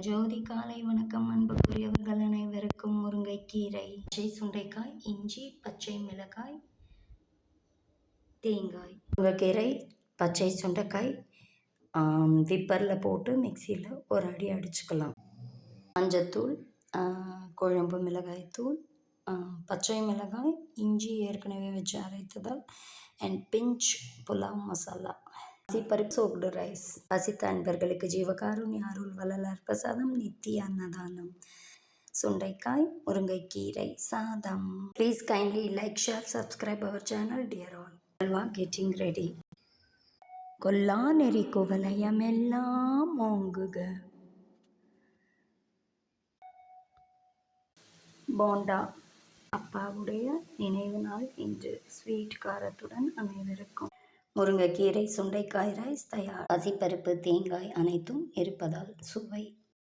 ஜோதி காலை வணக்கம். அன்புக்குரியவர்கள் அனைவருக்கும் முருங்கைக்கீரை, பச்சை சுண்டைக்காய், இஞ்சி, பச்சை மிளகாய், தேங்காய். முருங்கைக்கீரை, பச்சை சுண்டைக்காய் விப்பரில் போட்டு மிக்சியில் ஒரு அடி அடிச்சுக்கலாம். மஞ்சத்தூள், குழம்பு மிளகாய்த்தூள், பச்சை மிளகாய், இஞ்சி ஏற்கனவே வச்சு அரைத்ததால், அண்ட் பிஞ்ச் புலாவ் மசாலா. பருப்பு சோக்டு ரைஸ். பசித்த அன்பர்களுக்கு ஜீவகாருண்ய அருள் வள்ளலார் பிரசாதம், நித்திய அன்னதானம். சுண்டைக்காய், முருங்கைக்கீரை சாதம். Please kindly like, share, subscribe our channel, dear all. Halwa getting ready. கொல்லா நெறி குவலயமெல்லாம் ஓங்குக. போண்டா. அப்பாவுடைய நினைவு நாள் இன்று. ஸ்வீட் காரத்துடன் அனைவருக்கும். முருங்கைக்கீரை, சுண்டைக்காய் ரைஸ் தயார். பசிப்பருப்பு, தேங்காய் அனைத்தும் இருப்பதால் சுவை